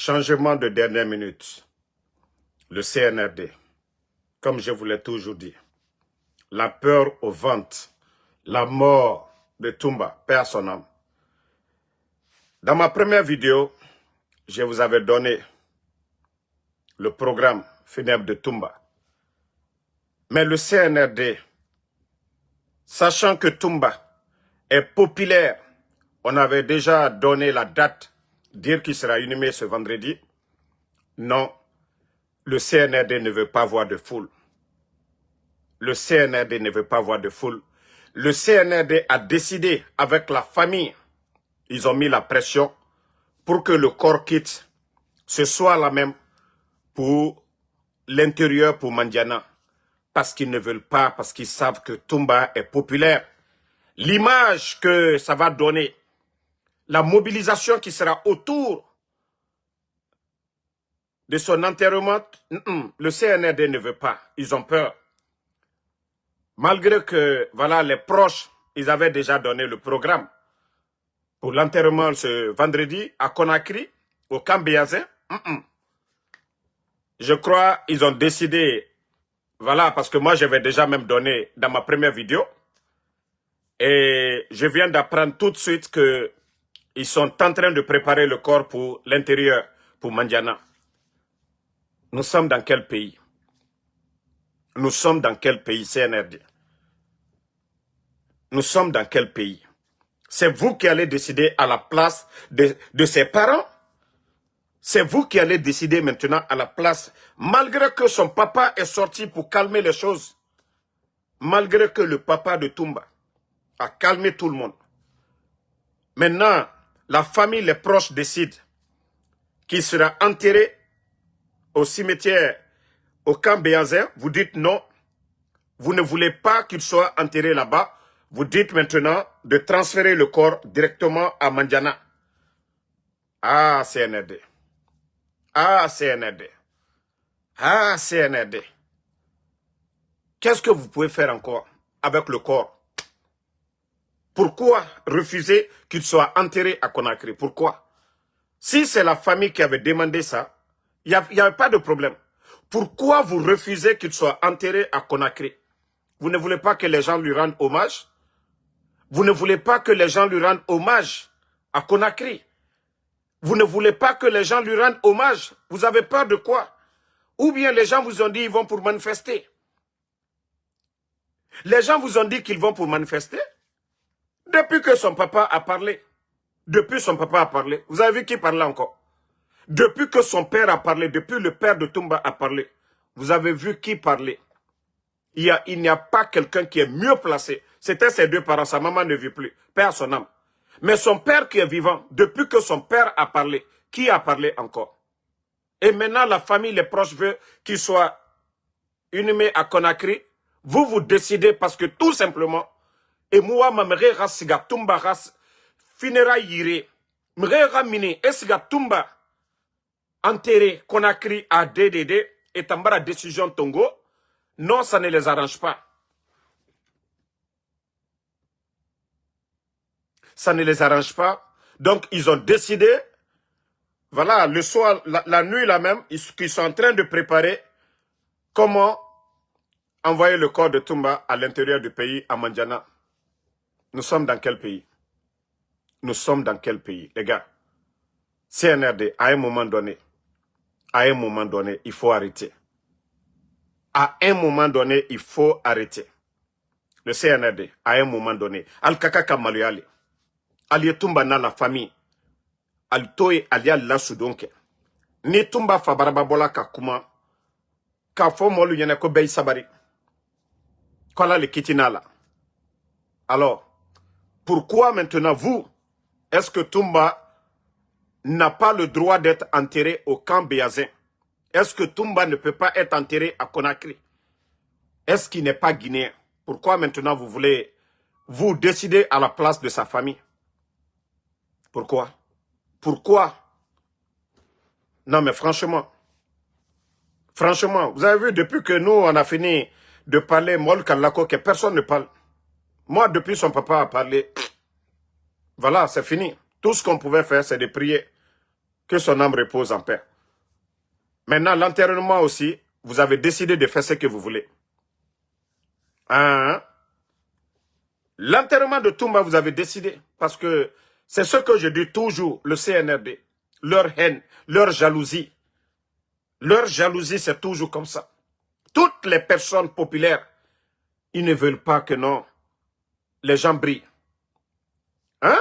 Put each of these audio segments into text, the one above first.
Changement de dernière minute. Le CNRD, comme je vous l'ai toujours dit, la peur au ventre, la mort de Toumba, paix à son âme. Dans ma première vidéo, je vous avais donné le programme funèbre de Toumba. Mais le CNRD, sachant que Toumba est populaire, on avait déjà donné la date, dire qu'il sera inhumé ce vendredi. Non, le CNRD ne veut pas voir de foule. Le CNRD ne veut pas voir de foule. Le CNRD a décidé avec la famille, ils ont mis la pression pour que le corps quitte ce soir-là même pour l'intérieur, pour Mandiana. Parce qu'ils ne veulent pas, parce qu'ils savent que Toumba est populaire. L'image que ça va donner, la mobilisation qui sera autour de son enterrement, le CNRD ne veut pas. Ils ont peur. Malgré que, voilà, les proches, ils avaient déjà donné le programme pour l'enterrement ce vendredi à Conakry, au camp Béazin. Je crois qu'ils ont décidé, voilà, parce que moi j'avais déjà même donné dans ma première vidéo. Et je viens d'apprendre tout de suite qu'ils sont en train de préparer le corps pour l'intérieur, pour Mandiana. Nous sommes dans quel pays? Nous sommes dans quel pays, CNRD? Nous sommes dans quel pays? C'est vous qui allez décider à la place de ses parents? C'est vous qui allez décider maintenant à la place, malgré que son papa est sorti pour calmer les choses, malgré que le papa de Toumba a calmé tout le monde. Maintenant, la famille, les proches décident qu'il sera enterré au cimetière, au camp Béazin. Vous dites non, vous ne voulez pas qu'il soit enterré là-bas. Vous dites maintenant de transférer le corps directement à Mandiana. Ah, CNRD. Ah, CNRD. Ah, CNRD. Qu'est-ce que vous pouvez faire encore avec le corps? Pourquoi refuser qu'il soit enterré à Conakry? Pourquoi? Si c'est la famille qui avait demandé ça, il n'y avait pas de problème. Pourquoi vous refusez qu'il soit enterré à Conakry? Vous ne voulez pas que les gens lui rendent hommage? Vous ne voulez pas que les gens lui rendent hommage à Conakry? Vous ne voulez pas que les gens lui rendent hommage? Vous avez peur de quoi? Ou bien les gens vous ont dit qu'ils vont pour manifester? Les gens vous ont dit qu'ils vont pour manifester? Depuis que son papa a parlé. Depuis son papa a parlé. Vous avez vu qui parlait encore? Depuis que son père a parlé, depuis le père de Toumba a parlé, vous avez vu qui parlait? Il n'y a pas quelqu'un qui est mieux placé. C'était ses deux parents, sa maman ne vit plus. Père son âme. Mais son père qui est vivant, depuis que son père a parlé, qui a parlé encore? Et maintenant, la famille, les proches veulent qu'il soit inhumé à Conakry. Vous, vous décidez parce que tout simplement, et moi, ma mère ras siga Toumba ras finira yire. Mère ramine et siga Toumba enterré Conakry à DDD et Tambara décision Tongo. Non, ça ne les arrange pas. Ça ne les arrange pas. Donc, ils ont décidé, voilà, le soir, la nuit là même, ils sont en train de préparer comment envoyer le corps de Toumba à l'intérieur du pays, à Mandiana. Nous sommes dans quel pays? Nous sommes dans quel pays, les gars? CNRD, à un moment donné, il faut arrêter. À un moment donné, il faut arrêter. Le CNRD, à un moment donné, Al-Kaka Kamaluyali, Ali Toumba na la famille, Al-Toye Alia Lasudonke, Ni Toumba Fabarababola Kakuma, Kafo Molu Yeneko Bey Sabari, Kola le Kitinala. Alors, pourquoi maintenant vous, est-ce que Toumba n'a pas le droit d'être enterré au camp Béazin? Est-ce que Toumba ne peut pas être enterré à Conakry? Est-ce qu'il n'est pas guinéen? Pourquoi maintenant vous voulez vous décider à la place de sa famille? Pourquoi? Pourquoi? Non mais franchement, vous avez vu depuis que nous on a fini de parler Mol Kalako que personne ne parle. Moi depuis son papa a parlé, voilà c'est fini. Tout ce qu'on pouvait faire c'est de prier. Que son âme repose en paix. Maintenant, l'enterrement aussi, vous avez décidé de faire ce que vous voulez. Hein? L'enterrement de Toumba, vous avez décidé. Parce que c'est ce que je dis toujours, le CNRD. Leur haine, leur jalousie. Leur jalousie, c'est toujours comme ça. Toutes les personnes populaires, ils ne veulent pas que non, les gens brillent. Hein?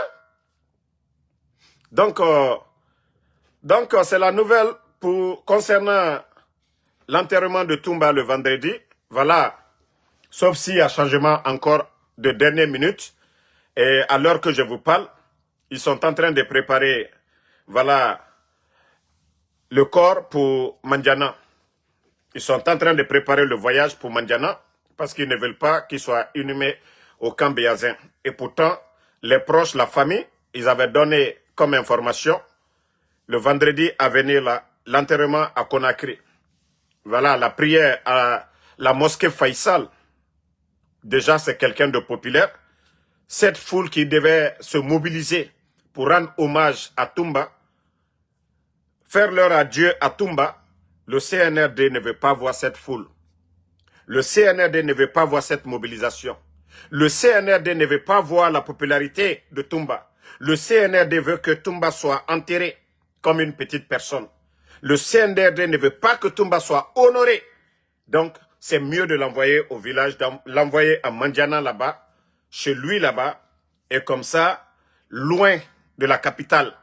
Donc c'est la nouvelle concernant l'enterrement de Toumba le vendredi. Voilà. Sauf s'il y a changement encore de dernière minute. Et à l'heure que je vous parle, ils sont en train de préparer, voilà, le corps pour Mandiana. Ils sont en train de préparer le voyage pour Mandiana parce qu'ils ne veulent pas qu'il soit inhumé au camp Béazin. Et pourtant, les proches, la famille, ils avaient donné comme information le vendredi à venir l'enterrement à Conakry. Voilà, la prière à la mosquée Faisal. Déjà, c'est quelqu'un de populaire. Cette foule qui devait se mobiliser pour rendre hommage à Toumba, faire leur adieu à Toumba, le CNRD ne veut pas voir cette foule. Le CNRD ne veut pas voir cette mobilisation. Le CNRD ne veut pas voir la popularité de Toumba. Le CNRD veut que Toumba soit enterré comme une petite personne. Le CNRD ne veut pas que Toumba soit honoré. Donc, c'est mieux de l'envoyer au village, l'envoyer à Mandiana là-bas, chez lui là-bas, et comme ça, loin de la capitale.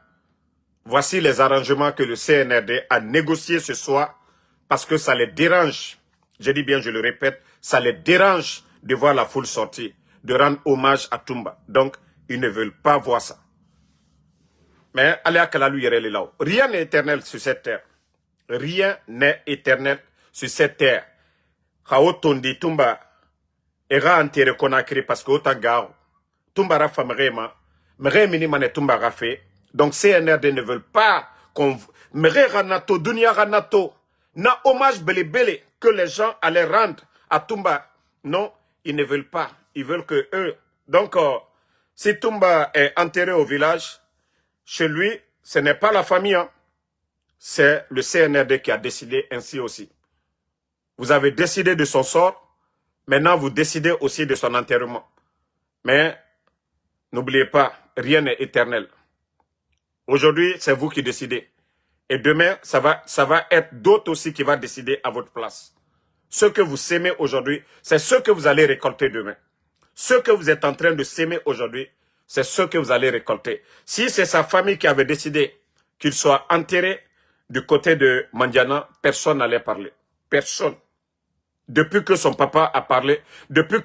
Voici les arrangements que le CNRD a négociés ce soir, parce que ça les dérange. Je dis bien, je le répète, ça les dérange de voir la foule sortir, de rendre hommage à Toumba. Donc, ils ne veulent pas voir ça. Mais Aléa Kalalou Yerele là. Rien n'est éternel sur cette terre. Rien n'est éternel sur cette terre. Khao tondi Toumba era enterré Conakry parce que autant garo. Toumba rafa mrema. Mremini mane Toumba rafé. Donc CNRD ne veulent pas qu'on... Mre ranato, dunia ranato. Na hommage belé que les gens allaient rendre à Toumba. Non, ils ne veulent pas. Ils veulent que eux... Donc, si Toumba est enterré au village, chez lui, ce n'est pas la famille. Hein. C'est le CNRD qui a décidé ainsi aussi. Vous avez décidé de son sort. Maintenant, vous décidez aussi de son enterrement. Mais, n'oubliez pas, rien n'est éternel. Aujourd'hui, c'est vous qui décidez. Et demain, ça va être d'autres aussi qui vont décider à votre place. Ce que vous s'aimez aujourd'hui, c'est ce que vous allez récolter demain. Ce que vous êtes en train de s'aimer aujourd'hui, c'est ce que vous allez récolter. Si c'est sa famille qui avait décidé qu'il soit enterré du côté de Mandiana, personne n'allait parler. Personne. Depuis que son papa a parlé, depuis